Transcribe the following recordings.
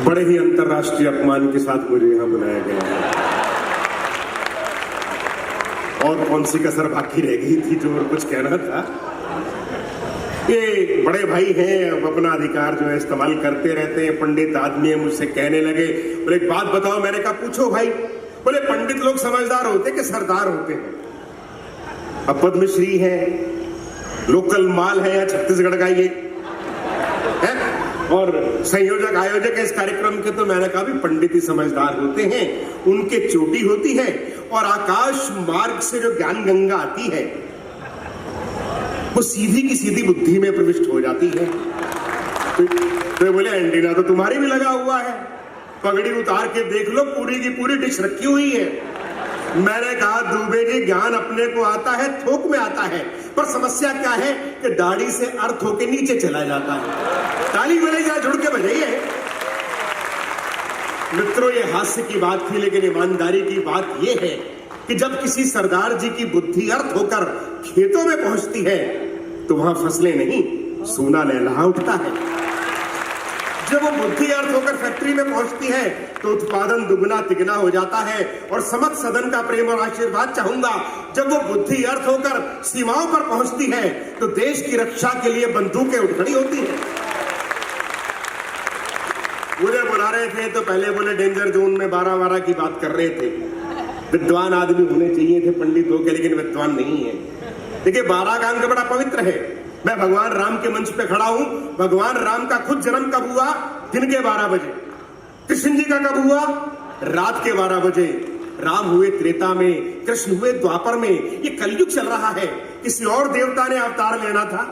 बड़े ही अंतर्राष्ट्रीय अपमान के साथ मुझे यहाँ बुलाया गया है और कौन सी कसर बाकी रह गई थी जो और कुछ कहना था। ये बड़े भाई हैं, अब अपना अधिकार जो है इस्तेमाल करते रहते हैं। पंडित आदमी है, मुझसे कहने लगे, बोले एक बात बताओ। मैंने कहा पूछो भाई। बोले पंडित लोग समझदार होते कि सरदार होते हैं? अब पद्मश्री है, लोकल माल है या छत्तीसगढ़ का ये है और संयोजक आयोजक है इस कार्यक्रम के, तो मैंने कहा भी पंडित ही समझदार होते हैं, उनके चोटी होती है और आकाश मार्ग से जो ज्ञान गंगा आती है वो सीधी की सीधी बुद्धि में प्रविष्ट हो जाती है। तो बोले एंटीना तो तुम्हारी भी लगा हुआ है, पगड़ी उतार के देख लो, पूरी की पूरी डिश रखी हुई है। मैंने कहा दुबे जी, ज्ञान अपने को आता है, थोक में आता है, पर समस्या क्या है कि दाढ़ी से अर्थ होके नीचे चला जाता है। ताली बजाइए, जरा जुड़ के बजाइए। मित्रों, ये हास्य की बात थी, लेकिन ईमानदारी की बात यह है कि जब किसी सरदार जी की बुद्धि अर्थ होकर खेतों में पहुंचती है तो वहां फसलें नहीं, सोना लहलहा उठता है। जब वो बुद्धि अर्थ होकर फैक्ट्री में पहुंचती है तो उत्पादन दुगना तिगना हो जाता है। और समस्त सदन का प्रेम और आशीर्वाद चाहूंगा, जब वो बुद्धि अर्थ होकर सीमाओं पर पहुंचती है तो देश की रक्षा के लिए बंदूकें उठ खड़ी होती हैं। मुझे बुला रहे थे तो पहले बोले डेंजर जोन में 12-12 की बात कर रहे थे। विद्वान आदमी होने चाहिए थे पंडित हो के, लेकिन विद्वान नहीं है। देखिए 12 का अंक बड़ा पवित्र है। मैं भगवान राम के मंच पे खड़ा हूं। भगवान राम का खुद जन्म कब हुआ? दिन के 12 बजे। कृष्ण जी का कब हुआ? रात के 12 बजे। राम हुए त्रेता में, कृष्ण हुए द्वापर में। ये कलयुग चल रहा है, किसी और देवता ने अवतार लेना था,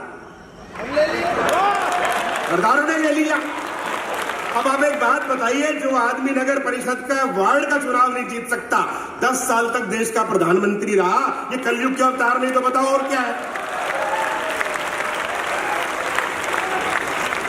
सरदारों ने ले लिया। अब आप एक बात बताइए, जो आदमी नगर परिषद का वार्ड का चुनाव नहीं जीत सकता, 10 साल तक देश का प्रधानमंत्री रहा, ये कलयुग के अवतार नहीं तो बताओ और क्या है?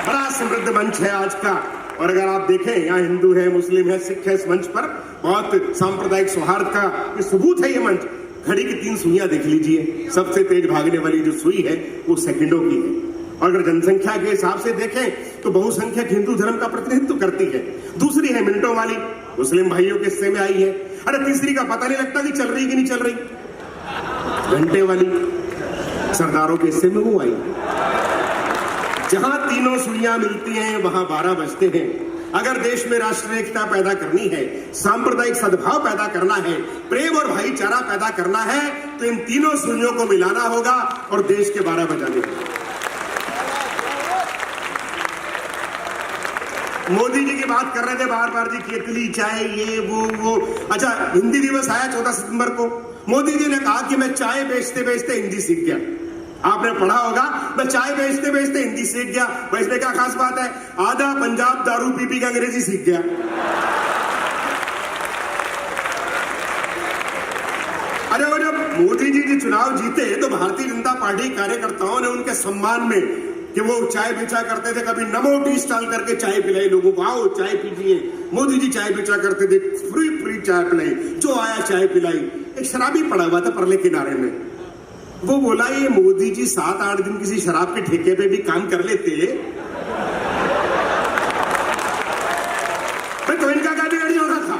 बड़ा समृद्ध मंच है आज का। और अगर आप देखें, यहाँ हिंदू है, मुस्लिम है, सिख है, इस मंच पर बहुत सांप्रदायिक सौहार्द का ये सबूत है। ये मंच, घड़ी की 3 सुइयां देख लीजिए। सबसे तेज भागने वाली जो सुई है वो सेकंडों की है। और अगर जनसंख्या के हिसाब से देखें तो बहुसंख्यक हिंदू धर्म का प्रतिनिधित्व करती है। दूसरी है मिनटों वाली, मुस्लिम भाइयों के हिस्से में आई है। अरे तीसरी का पता नहीं लगता कि चल रही कि नहीं चल रही, घंटे वाली, सरदारों के हिस्से में वो आई। जहां तीनों सुइयां मिलती हैं वहां 12 बजते हैं। अगर देश में राष्ट्रीय एकता पैदा करनी है, सांप्रदायिक सद्भाव पैदा करना है, प्रेम और भाईचारा पैदा करना है, तो इन तीनों सुइयों को मिलाना होगा और देश के 12 बजाने होंगे। मोदी जी की बात कर रहे थे बार बार जी, केतली चाय ये वो। अच्छा, हिंदी दिवस आया 14 सितंबर को। मोदी जी ने कहा कि मैं चाय बेचते बेचते हिंदी सीख गया। आपने पढ़ा होगा, मैं चाय बेचते बेचते हिंदी सीख गया। भाई इसमें क्या खास बात है? आधा पंजाब दारू पी पी के अंग्रेजी सीख गया। अरे वो जब मोदी जी चुनाव जीते तो भारतीय जनता पार्टी कार्यकर्ताओं ने उनके सम्मान में कि वो चाय बेचा करते थे, कभी नमो टी स्टॉल करके चाय पिलाई लोगों को, आओ चाय पीजिए। मोदी जी चाय बेचा करते थे, फ्री चाय पिलाई, जो आया चाय पिलाई। एक शराबी पड़ा हुआ था परले किनारे में, वो बोला ये मोदी जी 7-8 दिन किसी शराब के ठेके पे भी काम कर लेते तो इनका क्या बिगड़ी होना था?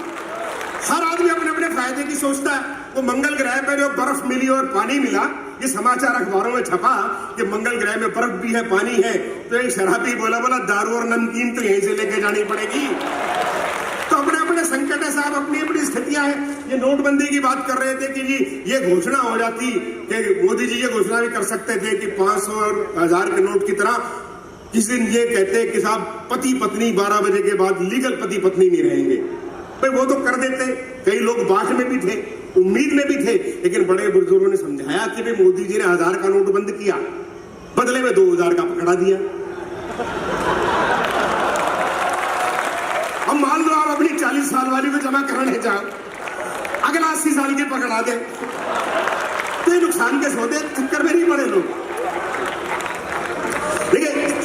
हर आदमी अपने अपने फायदे की सोचता है। वो मंगल ग्रह पे जो बर्फ मिली और पानी मिला, ये समाचार अखबारों में छपा कि मंगल ग्रह में बर्फ भी है, पानी है, तो एक शराबी बोला दारू और नमकीन तो यहीं से लेके जानी पड़ेगी। तो अपने अपने संकट है साहब, अपनी अपनी स्थितियां हैं। ये नोटबंदी की बात कर रहे थे कि जी ये घोषणा हो जाती कि मोदी जी ये घोषणा भी कर सकते थे कि 500 और 1000 के नोट की तरह किसी दिन ये कहते हैं कि साहब पति पत्नी 12 बजे के बाद लीगल पति पत्नी नहीं रहेंगे। भाई वो तो कर देते, कई लोग बात में भी थे, उम्मीद में भी थे, लेकिन बड़े बुजुर्गों ने समझाया कि भाई मोदी जी ने 1000 का नोट बंद किया, बदले में 2000 का पकड़ा दिया। अब मान लो आप अपनी 40 साल वाली को जमा कराने जाओ, अगला 80 साल के पकड़ा दे, तो ये नुकसान के सौदे चक्कर में नहीं पड़े लोग। देखिए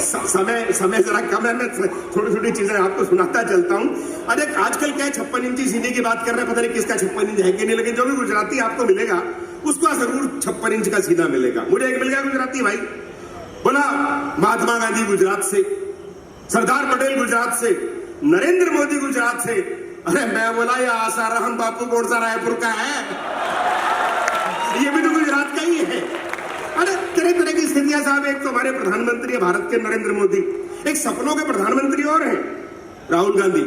समय जरा कम है, मैं छोटी छोटी चीजें आपको सुनाता चलता हूँ। अरे आजकल क्या है, 56 इंची सीने की बात कर रहे हैं, पता नहीं किसका 56 इंच है कि नहीं, लेकिन जो भी गुजराती आपको मिलेगा उसका जरूर 56 इंच का सीना मिलेगा। मुझे एक मिल गया गुजराती भाई, बोला महात्मा गांधी गुजरात से, सरदार पटेल गुजरात से, नरेंद्र मोदी गुजरात से। अरे मैं बोला ये आसाराम बापू कौन सा रायपुर का है, ये भी तो गुजरात का ही है। अरे तरह तरह की स्थितियां साहब। एक तो हमारे प्रधानमंत्री है भारत के नरेंद्र मोदी, एक सपनों के प्रधानमंत्री और हैं राहुल गांधी,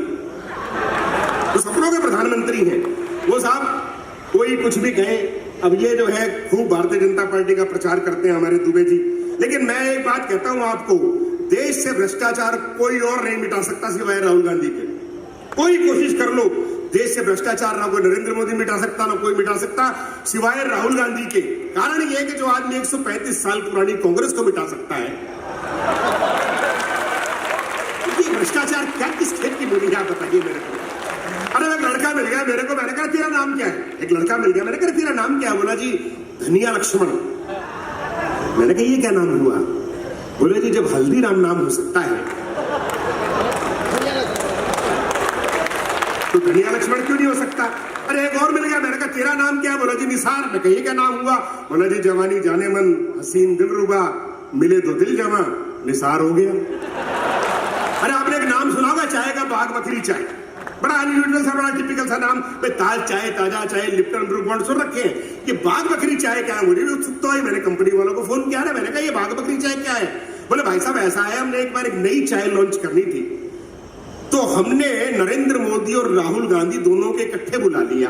तो सपनों के प्रधानमंत्री हैं वो साहब। कोई कुछ भी कहे, अब ये जो है खूब भारतीय जनता पार्टी का प्रचार करते हैं हमारे दुबे जी, लेकिन मैं एक बात कहता हूं आपको, देश से भ्रष्टाचार कोई और नहीं मिटा सकता सिवाय राहुल गांधी के। कोई कोशिश कर लो, देश से भ्रष्टाचार ना कोई नरेंद्र मोदी मिटा सकता, ना कोई मिटा सकता सिवाय राहुल गांधी के। कारण ये है कि जो आदमी 135 साल पुरानी कांग्रेस को मिटा सकता है, भ्रष्टाचार क्या किस खेत की बोली है आप बताइए मेरे को। अरे एक लड़का मिल गया मेरे को, मैंने कहा तेरा नाम क्या है, एक लड़का मिल गया, मैंने कहा तेरा नाम क्या है, बोला जी धनिया लक्ष्मण। मैंने कहा ये क्या नाम हुआ, बोले जी जब हल्दीराम नाम हो सकता है तो धनिया लक्ष्मण क्यों नहीं हो सकता। अरे एक और मिल गया, मैंने कहा तेरा नाम क्या है, बोला जी निसार। मैं कहिए क्या नाम हुआ, बोला जी जवानी जाने मन हसीन दिलरुबा मिले तो दिल जमा निसार हो गया। अरे आपने एक नाम सुना होगा चाय का, बाग बकरी चाय, बड़ा अनयूजुअल सा, बड़ा टिपिकल सा नाम। ताज चाय, ताजा चाय, लिप्टन ब्रू बॉन्ड सुन रखे हैं, ये बाग बकरी चाय क्या है। मुझे भी उत्सुकता हुई, मैंने कंपनी वालों को फोन किया ना, मैंने कहा ये बाग बकरी चाय क्या है। बोले भाई साहब ऐसा है, हमने एक बार एक नई चाय लॉन्च करनी थी, तो हमने नरेंद्र मोदी और राहुल गांधी दोनों के इकट्ठे बुला लिया,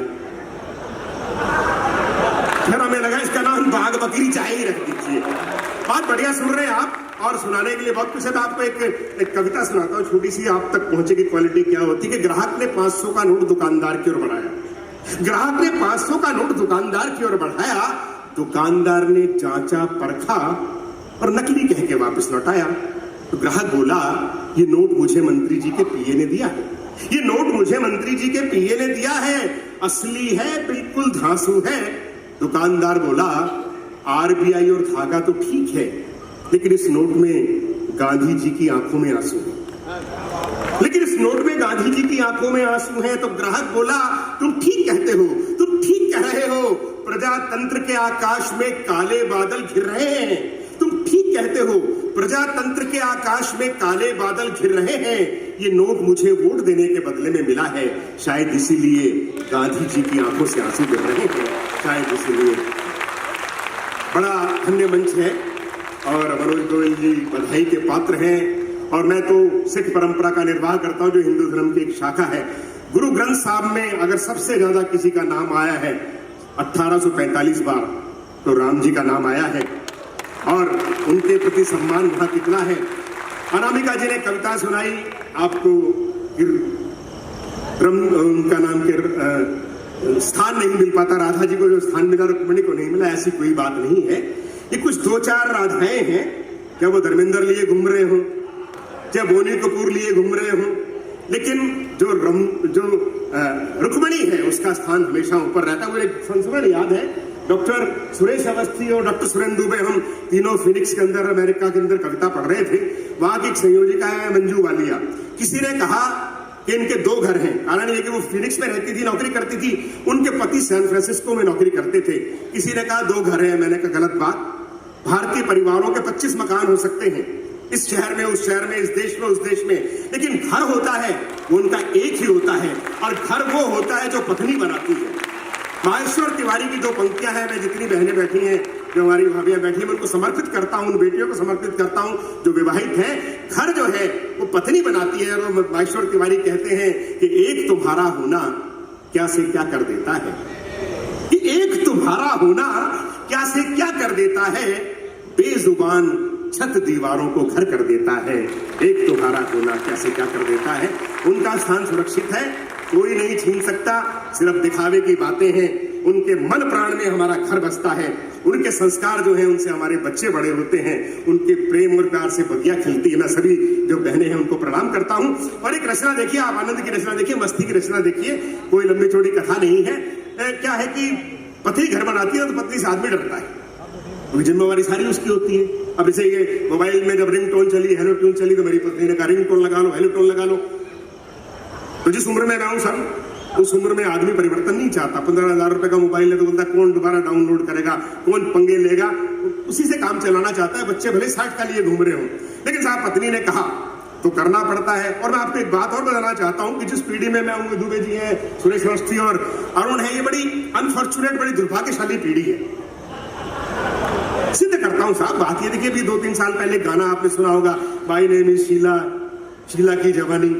फिर हमें लगा इसका नाम बाग बकरी चाय ही रख दीजिए। बहुत बढ़िया सुन रहे हैं आप, और सुनाने के लिए बहुत कुछ है। मैं आपको एक कविता सुनाता हूँ छोटी सी, आप तक पहुंचे की क्वालिटी क्या होती है कि ग्राहक ने 500 का नोट दुकानदार की ओर बढ़ाया, ग्राहक ने 500 का नोट दुकानदार की ओर बढ़ाया, दुकानदार ने जांचा परखा और नकली कह के वापस लौटाया। तो ग्राहक बोला ये नोट मुझे मंत्री जी के पीए ने दिया है, ये नोट मुझे मंत्री जी के पीए ने दिया है, असली है बिल्कुल धांसू है। दुकानदार बोला आरबीआई और धागा तो ठीक है, लेकिन इस नोट में गांधी जी की आंखों में आंसू है, लेकिन इस नोट में गांधी जी की आंखों में आंसू है। तो ग्राहक बोला तुम ठीक कहते हो, तुम ठीक कह रहे हो, प्रजातंत्र के आकाश में काले बादल घिर रहे हैं, तुम ठीक कहते हो, प्रजातंत्र के आकाश में काले बादल घिर रहे हैं, ये नोट मुझे वोट देने के बदले में मिला है, शायद इसीलिए गांधी जी की आंखों से आंसू गिर रहे हैं, शायद इसीलिए। बड़ा धन्य मंच है और मनोज गोयल जी बधाई के पात्र हैं। और मैं तो सिख परंपरा का निर्वाह करता हूं जो हिंदू धर्म की एक शाखा है। गुरु ग्रंथ साहब में अगर सबसे ज्यादा किसी का नाम आया है 1845 बार, तो राम जी का नाम आया है, और उनके प्रति सम्मान वहां कितना है। अनामिका जी ने कविता सुनाई आपको, उनका नाम के स्थान नहीं मिल पाता, राधा जी को जो स्थान मिला रुक्मिणी को नहीं मिला, ऐसी कोई बात नहीं है। ये कुछ 2-4 राधाएं हैं, क्या वो धर्मेंद्र लिए घूम रहे हो, क्या बोनी कपूर लिए घूम रहे हो, लेकिन जो रुक्मिणी है उसका स्थान हमेशा ऊपर रहता है। मुझे संस्मरण याद है, डॉक्टर सुरेश अवस्थी और डॉक्टर सुरेंद्र दुबे, हम तीनों फिनिक्स के अंदर अमेरिका के अंदर कविता पढ़ रहे थे। वहां की एक संयोजिका है मंजू वालिया, किसी ने कहा कि इनके 2 घर हैं, कारण ये कि वो फिनिक्स में रहती थी, नौकरी करती थी, उनके पति सैन फ्रांसिस्को में नौकरी करते थे। किसी ने कहा 2 घर हैं, मैंने कहा गलत बात, भारतीय परिवारों के 25 मकान हो सकते हैं, इस शहर में, उस शहर में, इस देश में, उस देश में, लेकिन घर होता है वो उनका एक ही होता है, और घर वो होता है जो पत्नी बनाती है। माहेश्वर तिवारी की 2 पंक्तियां हैं, मैं जितनी बहनें बैठी हैं, जो हमारी भाभियां बैठी हैं, मैं उनको समर्पित करता हूं, उन बेटियों को समर्पित करता हूं जो विवाहित हैं। घर जो है वो पत्नी बनाती है, और माहेश्वर तिवारी कहते हैं कि एक तुम्हारा होना क्या से क्या कर देता है, कि एक तुम्हारा होना क्या से क्या कर देता है, बेजुबान छत दीवारों को घर कर देता है, एक तुम्हारा होना क्या से क्या कर देता है। उनका स्थान सुरक्षित है, कोई नहीं छीन सकता, सिर्फ दिखावे की बातें हैं, उनके मन प्राण में हमारा घर बसता है, उनके संस्कार जो है उनसे हमारे बच्चे बड़े होते हैं, उनके प्रेम और प्यार से बगिया खिलती है। मैं सभी जो बहनें हैं उनको प्रणाम करता हूं। और एक रचना देखिए आप, आनंद की रचना देखिए, मस्ती की रचना देखिए, कोई लंबी चौड़ी कथा नहीं है। क्या है कि पत्नी घर बनाती है तो पत्नी से आदमी डरता है, जिम्मेवारी सारी उसकी होती है। अब जैसे ये मोबाइल में जब रिंग टोन चली, हेलो ट्यून चली, तो मेरी पत्नी ने कहा रिंग टोन लगा लो, हेलो टोन लगा लो। तो जिस उम्र में मैं हूं सर, उस उम्र में आदमी परिवर्तन नहीं चाहता। 15,000 रुपए का मोबाइल है तो बोलता कौन दोबारा डाउनलोड करेगा, कौन पंगे लेगा, उसी से काम चलाना चाहता है। बच्चे भले 60 का लिए घूम रहे हो, लेकिन साहब पत्नी ने कहा तो करना पड़ता है। और मैं आपको एक बात और बताना चाहता हूं कि जिस पीढ़ी में मैं हूं, दुबे जी हैं, सुरेश अवस्थी और अरुण है, ये बड़ी अनफॉर्चुनेट, बड़ी दुर्भाग्यशाली पीढ़ी है। सिद्ध करता हूं साहब बात। ये देखिए, अभी 2-3 साल पहले गाना आपने सुना होगा, my name is Sheila, Sheila की जवानी।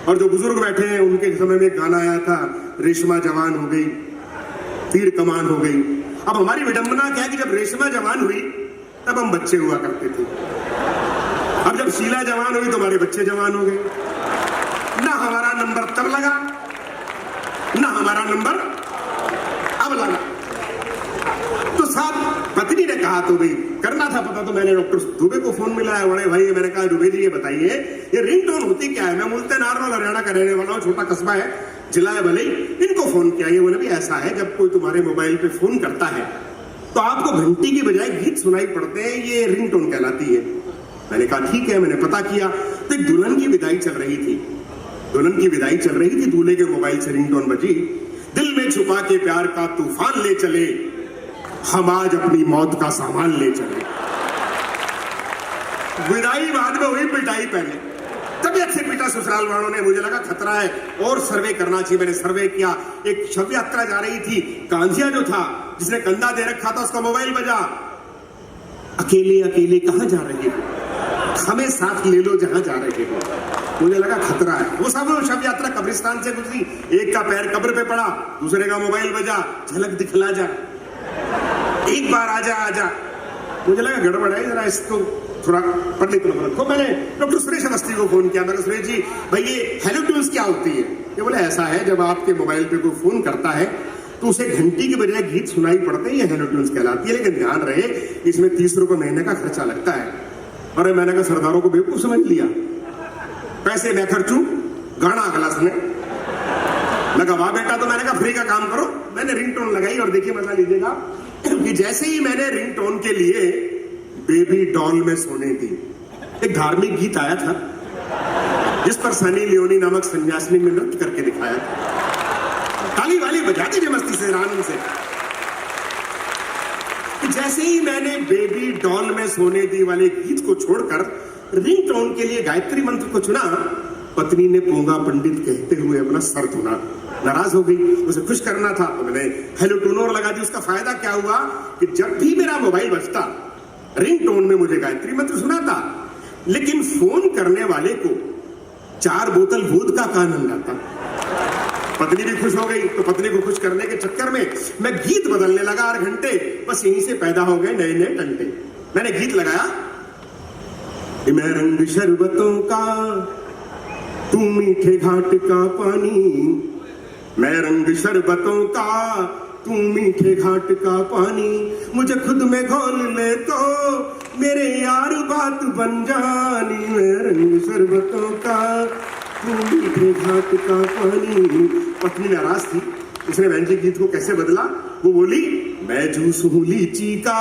और जो बुजुर्ग बैठे हैं उनके समय में एक गाना आया था, रेशमा जवान हो गई, तीर कमान हो गई। अब हमारी विडंबना क्या है कि जब रेशमा जवान हुई तब हम बच्चे हुआ करते थे। अब जब शीला जवान हुई तो हमारे बच्चे जवान हो गए। ना हमारा नंबर तब लगा, ना हमारा नंबर अब लगा। तो साहब पत्नी ने कहा तो भाई करना था पता, तो मैंने डॉक्टर दुबे को फोन मिलाया। बड़े भाई मैंने कहा, दुबे जी ये बताइए ये रिंगटोन होती क्या है? मैं मुल्तान नारनौल हरियाणा का रहने वाला हूँ, छोटा कस्बा है, जिला है भले। इनको फोन किया, ये बोले भी ऐसा है जब कोई तुम्हारे मोबाइल पे फोन करता है तो आपको घंटी की बजाय गीत सुनाई पड़ते हैं, ये रिंगटोन कहलाती है। मैंने कहा ठीक है। मैंने पता किया तो एक दुल्हन की विदाई चल रही थी, दुल्हन की विदाई चल रही थी, दूल्हे के मोबाइल से रिंगटोन बजी, दिल में छुपा के प्यार का तूफान ले चले, हम आज अपनी मौत का सामान ले चले। विदाई बाद में हुई, पिटाई पहले। तबियत से पीटा ससुराल वालों ने। मुझे लगा खतरा है और सर्वे करना चाहिए। मैंने सर्वे किया। एक शव यात्रा जा रही थी, कांजिया जो था जिसने कंधा दे रखा था उसका मोबाइल बजा। अकेले अकेले कहां जा रहे हो, हमें साथ ले लो जहां जा रहे हो। मुझे लगा खतरा है। वो सब शव यात्रा कब्रिस्तान से गुजरी, एक का पैर कब्र पे पड़ा, दूसरे का मोबाइल बजा, झलक दिखला जा, एक बार आजा आजा। मुझे लगा गड़बड़ है, जरा इसको थोड़ा पंडित रखो। मैंने डॉक्टर सुरेश अवस्थी को फोन किया। मैंने सुरेश जी भाई ये हेलो ट्यून्स क्या होती है? ये बोले ऐसा है, जब आपके मोबाइल पे कोई फोन करता है तो उसे घंटी की बजाय गीत सुनाई पड़ते हैं, ये हेलो ट्यून्स कहलाती है। लेकिन ध्यान रहे इसमें 30 रुपए महीने का खर्चा लगता है। अरे मैंने कहा सरदारों को बेवकूफ समझ लिया, पैसे मैं खर्चूं, गाना अगला सुने। लगा वाह बेटा, तो मैंने कहा फ्री का काम करो। मैंने रिंगटोन लगाई और देखिए मजा लीजिएगा कि जैसे ही मैंने रिंगटोन के लिए बेबी डॉल में सोने दी, एक धार्मिक गीत आया था जिस पर सनी लियोनी नामक सन्यासिनी ने नृत्य करके दिखाया था। ताली वाली बजा दीजिए मस्ती से, आनंद से। जैसे ही मैंने बेबी डॉल में सोने दी वाले गीत को छोड़कर रिंगटोन के लिए गायत्री मंत्र को चुना, पत्नी ने पोंगा पंडित कहते हुए अपना सर धुना। नाराज हो गई, उसे खुश करना था तो मैंने हेलो टून और लगा दी। उसका फायदा क्या हुआ कि जब भी मेरा मोबाइल बजता रिंगटोन में मुझे गायत्री मंत्र सुनाता, लेकिन फोन करने वाले को 4 बोतल वोदका का आनंद आता। पत्नी भी खुश हो गई, तो पत्नी को खुश करने के चक्कर में मैं गीत बदलने लगा। 8 घंटे बस यहीं से पैदा हो गए नए नए टंटे। मैंने गीत लगाया, मैं रंग शरबतों का, तू मीठे घाट का पानी, मैं रंग शरबतों का, तू मीठे घाट का पानी, मुझे खुद में घोल ले तो मेरे यार बात बन जानी। मैं रंग शरबतों का, तू मीठे घाट का पानी। पत्नी नाराज थी, उसने बहन जी गीत को कैसे बदला। वो बोली, मैं जूस हूँ लीची का,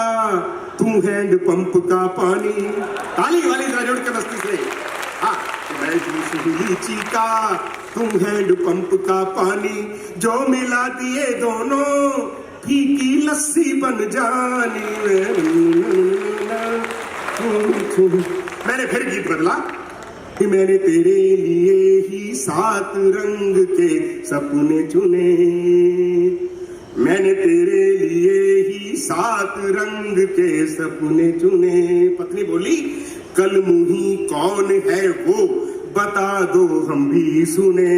तू हैंड पंप का पानी। ताली वाली जरा जोड़ के मस्ती से। हाँ, मैं जूस हूँ लीची का, तुम हैंड पंप का पानी, जो मिला दिए दोनों फीकी लस्सी बन जानी। मैंने फिर गीत बदला कि मैंने तेरे लिए ही 7 रंग के सपने चुने, मैंने तेरे लिए ही 7 रंग के सपने चुने। पत्नी बोली, कल मुही कौन है वो बता दो हम भी सुने।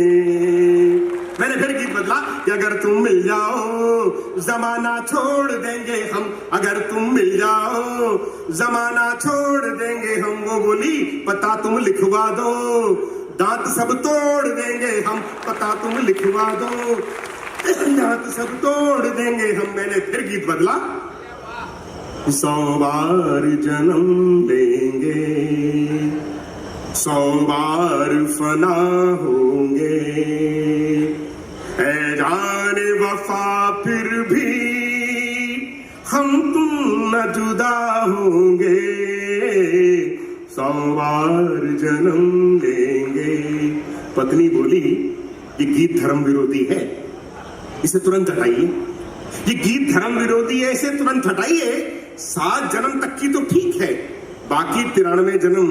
मैंने फिर गीत बदला कि अगर तुम मिल जाओ जमाना छोड़ देंगे हम, अगर तुम मिल जाओ जमाना छोड़ देंगे हम। वो बोली, पता तुम लिखवा दो, दांत सब तोड़ देंगे हम, पता तुम लिखवा दो, दांत सब तोड़ देंगे हम। मैंने फिर गीत बदला, 100 बार जन्म लेंगे, 100 बार फना होंगे, ऐ जाने वफा फिर भी हम तुम न जुदा होंगे, 100 बार जन्म लेंगे। पत्नी बोली, ये गीत धर्म विरोधी है, इसे तुरंत हटाइए। ये गीत धर्म विरोधी है, इसे तुरंत हटाइए। 7 जन्म तक की तो ठीक है, बाकी 93 जन्म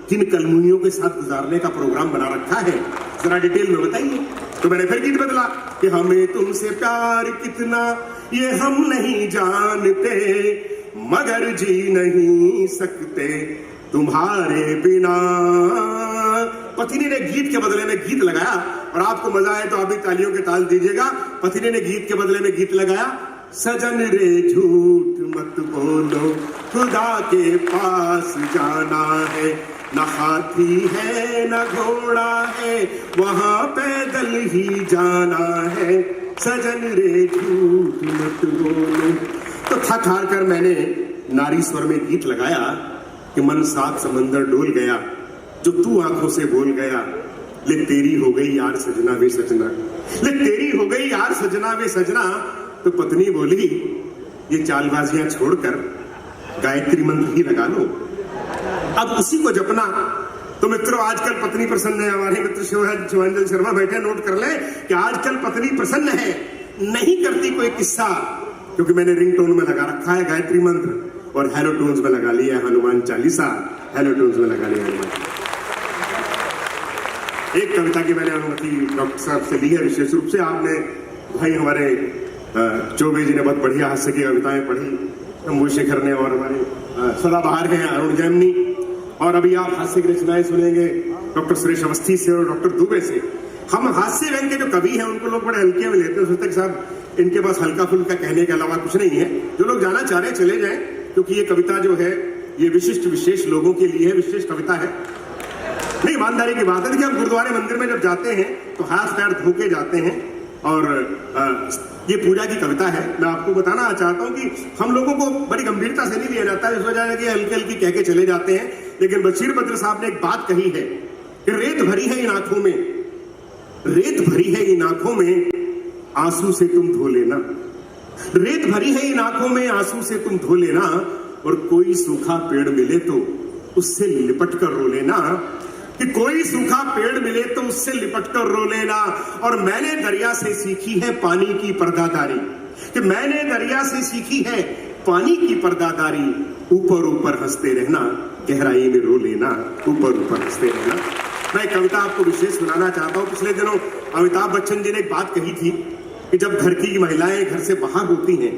किन कलमुनियों के साथ गुजारने का प्रोग्राम बना रखा है, जरा डिटेल में बताइए। तो मैंने फिर गीत बदला कि हमें तुमसे प्यार कितना ये हम नहीं जानते, मगर जी नहीं सकते तुम्हारे बिना। पत्नी ने गीत के बदले में गीत लगाया, और आपको मजा आए तो आप भी तालियों के ताल दीजिएगा। पत्नी ने गीत के बदले में गीत लगाया, सजन रे झूठ मत बोलो, खुदा के पास जाना है, न हाथी है न घोड़ा है, वहां पैदल ही जाना है, सजन रे झूठ मत बोलो। तो थक हार कर मैंने नारी स्वर में गीत लगाया कि मन साथ समंदर डोल गया, जो तू आंखों से बोल गया, ले तेरी हो गई यार सजना वे सजना, ले तेरी हो गई यार सजना वे सजना। तो पत्नी बोली, ये चालबाजियां छोड़कर गायत्री मंत्र ही लगा लो, अब उसी को जपना। तो मित्रों, आजकल पत्नी प्रसन्न है। हमारे मित्र शिवांजल शर्मा बैठे, नोट कर ले कि आजकल पत्नी प्रसन्न है, नहीं करती कोई किस्सा, क्योंकि मैंने रिंगटोन में लगा रखा है गायत्री मंत्र, और हेलो टोन्स में लगा लिया हनुमान चालीसा, हेलो टोन्स में लगा लिया हनुमान। एक कविता की मैंने अनुमति डॉक्टर साहब से ली है, विशेष रूप से। आपने भाई हमारे चौबे जी ने बहुत बढ़िया हास्य की कविताएं पढ़ी, शंभू शेखर ने, और हमारे सदाबहार हैं अरुण जैमिनी, और अभी आप हास्य की रचनाएं सुनेंगे डॉक्टर सुरेश अवस्थी से और डॉक्टर दुबे से। हम हास्य व्यंग के जो कवि हैं उनको लोग बड़े हल्के में लेते हैं, सोचते हैं साहब इनके पास हल्का फुल्का कहने के अलावा कुछ नहीं है। जो लोग जाना चाह रहे हैं चले जाएं, क्योंकि ये कविता जो है ये विशिष्ट विशेष लोगों के लिए है, विशेष कविता है। नहीं, ईमानदारी की बात है कि हम गुरुद्वारे मंदिर में जब जाते हैं तो हाथ पैर धो के जाते हैं, और ये पूजा की कविता है। मैं आपको बताना चाहता हूं कि हम लोगों को बड़ी गंभीरता से नहीं लिया जाता है, इस वजह है कि हल्की हल्की कह के चले जाते हैं। लेकिन बशीर बद्र साहब ने एक बात कही है कि रेत भरी है इन आंखों में, रेत भरी है इन आंखों में, आंसू से तुम धो लेना, रेत भरी है इन आंखों में, आंसू से तुम धो लेना, और कोई सूखा पेड़ मिले तो उससे लिपट कर रो लेना, कि कोई सूखा पेड़ मिले तो उससे लिपट कर रो लेना। और मैंने दरिया से सीखी है पानी की पर्दादारी, कि मैंने दरिया से सीखी है पानी की पर्दादारी, ऊपर ऊपर हंसते रहना, गहराई में रो लेना, ऊपर ऊपर हंसते रहना। मैं कविता आपको विशेष सुनाना चाहता हूं। पिछले दिनों अमिताभ बच्चन जी ने एक बात कही थी कि जब घर की महिलाएं घर से बाहर होती हैं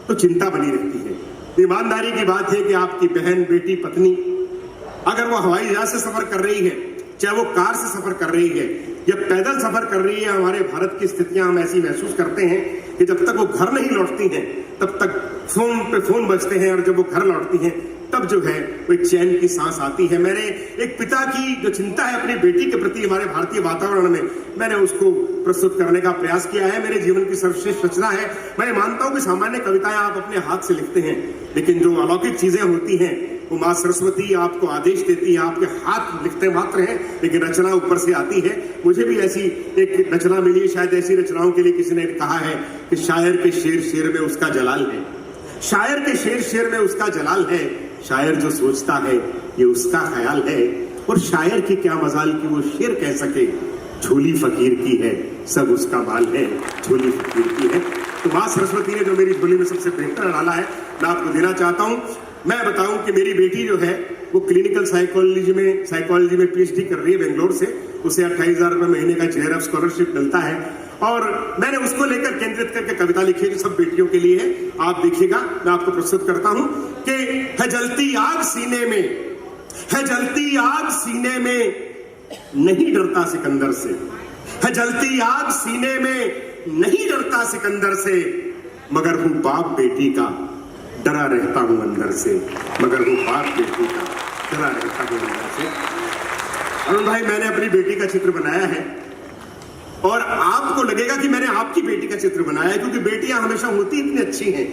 तो चिंता बनी रहती है। ईमानदारी की बात है कि आपकी बहन, बेटी, पत्नी अगर वो हवाई जहाज से सफर कर रही है, चाहे वो कार से सफर कर रही है या पैदल सफर कर रही है, हमारे भारत की स्थितियां हम ऐसी महसूस करते हैं कि जब तक वो घर नहीं लौटती हैं तब तक फोन पे फोन बजते हैं, और जब वो घर लौटती हैं तब जो है वो एक चैन की सांस आती है। मैंने एक पिता की जो चिंता है अपनी बेटी के प्रति हमारे भारतीय वातावरण में, मैंने उसको प्रस्तुत करने का प्रयास किया है। मेरे जीवन की सर्वश्रेष्ठ रचना है। मैं मानता हूं कि सामान्य कविताएं आप अपने हाथ से लिखते हैं, लेकिन जो अलौकिक चीजें होती हैं वो माँ सरस्वती आपको आदेश देती है, आपके हाथ लिखते मात्र हैं लेकिन रचना ऊपर से आती है। मुझे भी ऐसी एक रचना मिली है, शायद ऐसी रचनाओं के लिए किसी ने कहा है कि शायर के शेर शेर में उसका जलाल है, शायर के शेर शेर में उसका जलाल है, शायर जो सोचता है ये उसका ख्याल है, और शायर की क्या मजाल कि वो शेर कह सके, झोली फकीर की है सब उसका माल है, झोली फकीर की है। तो माँ सरस्वती ने जो मेरी झोली में सबसे बेहतर डाला है मैं आपको देना चाहता हूं। मैं बताऊं कि मेरी बेटी जो है वो क्लिनिकल साइकोलॉजी में पीएचडी कर रही है बेंगलोर से। उसे 28,000 रुपए महीने का जेआरएफ स्कॉलरशिप मिलता है, और मैंने उसको लेकर केंद्रित करके कविता लिखी है जो सब बेटियों के लिए है। आप देखिएगा, मैं आपको प्रस्तुत करता हूं कि है जलती आग सीने में, है जलती आग सीने में, नहीं डरता सिकंदर से, है जलती आग सीने में, नहीं डरता सिकंदर से, मगर हूं बाप बेटी का डरा रहता हूं अंदर से, मगर हूं बाप बेटी का डरा रहता हूं अंदर से। अरुण भाई, मैंने अपनी बेटी का चित्र बनाया है, और आपको लगेगा कि मैंने आपकी बेटी का चित्र बनाया है, क्योंकि बेटियां हमेशा होती इतनी अच्छी हैं।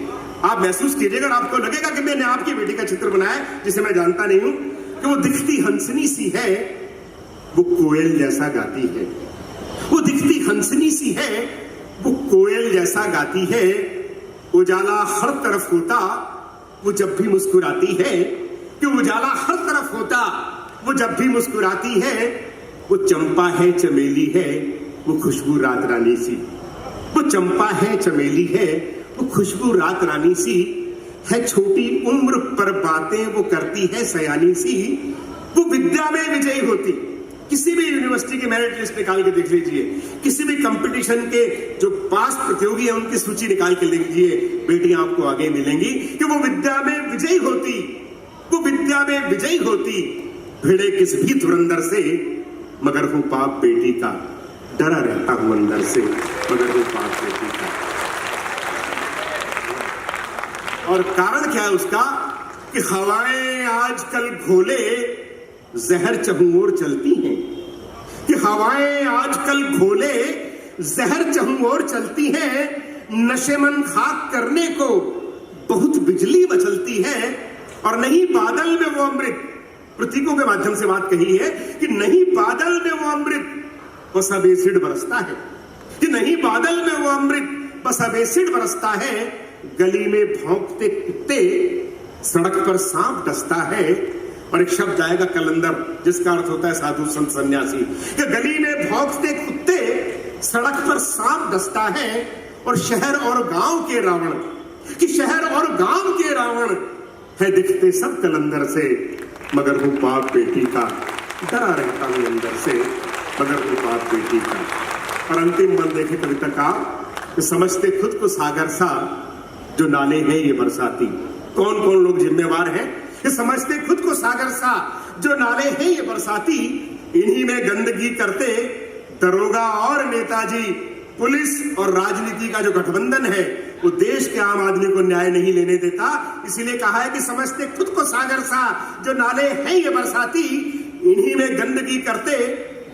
आप महसूस कीजिएगा और आपको लगेगा कि मैंने आपकी बेटी का चित्र बनाया है, जिसे मैं जानता नहीं हूं, कि वो दिखती हंसनी सी है, वो कोयल जैसा गाती है, वो दिखती हंसनी सी है, वो कोयल जैसा गाती है, उजाला हर तरफ होता वो जब भी मुस्कुराती है, कि उजाला हर तरफ होता वो जब भी मुस्कुराती है, वो चंपा है चमेली है, वो खुशबू रात रानी सी, वो चंपा है चमेली है, वो खुशबू रात रानी सी, है छोटी उम्र पर बातें वो करती है सयानी सी, वो विद्या में विजयी होती। किसी भी यूनिवर्सिटी की मेरिट लिस्ट निकाल के देख लीजिए, किसी भी कंपटीशन के जो पास प्रतियोगी हैं उनकी सूची निकाल के लिख लीजिए, बेटियां आपको आगे मिलेंगी कि वो विद्या में विजयी होती, वो विद्या में विजयी होती। भिड़े किस भी धुरंधर से मगर हूं पाप बेटी का, डरा रहता हूं अंदर से मगर हूं पाप बेटी का। और कारण क्या है उसका कि हवाएं आजकल घोले जहर चहुं ओर चलती हैं, कि हवाएं आजकल घोले जहर चहुं ओर चलती हैं। नशेमन खाक करने को बहुत बिजली मचलती है, और नहीं बादल में वो अमृत, प्रतीकों के माध्यम से बात कही है कि नहीं बादल में वो अमृत बस अब एसिड बरसता है, कि नहीं बादल में वो अमृत बस अब एसिड बरसता है। गली में भौंकते कुत्ते सड़क पर सांप डसता है। और एक शब्द आएगा कलंदर, जिसका अर्थ होता है साधु संत सन्यासी, कि गली में भौंकते कुत्ते सड़क पर सांप डसता है। और शहर और गांव के रावण, कि शहर और गांव के रावण है दिखते सब कलंदर से मगर हूं पाप बेटी का, डरा रहता हूं अंदर से मगर हूं पाप बेटी का। और अंतिम मन देखे कविता का कि समझते खुद को सागर सा जो नाले हैं ये बरसाती। कौन कौन लोग जिम्मेवार हैं कि समझते खुद को सागर सा जो नाले हैं ये बरसाती। इन्हीं में गंदगी करते दरोगा और नेताजी, पुलिस और राजनीति का जो गठबंधन है वो देश के आम आदमी को न्याय नहीं लेने देता। इसीलिए कहा है कि समझते खुद को सागर सा जो नाले हैं ये बरसाती। इन्हीं में गंदगी करते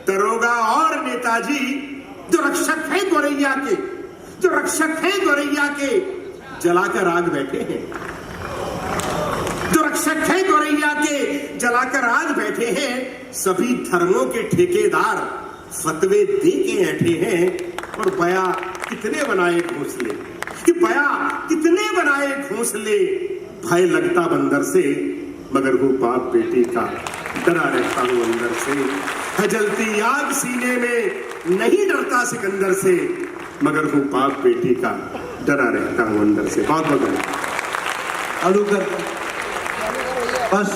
दरोगा और नेताजी, जो रक्षक है गोरैया के, जो रक्षक है गोरैया के जलाकर आग बैठे हैं, जो रक्षक है गोरैया के जलाकर आग बैठे हैं। सभी धर्मों के ठेकेदार फतवे दे के ऐठे हैं। और बया कितने बनाए घोंसले, कि बया कितने बनाए घोंसले, भय लगता बंदर से मगर हूं पाप बेटी का, डरा रहता हूं अंदर से। है जलती आग सीने में नहीं डरता सिकंदर से मगर हूं पाप बेटी का, डरा रहता हूं अंदर से। बहुत बहुत बस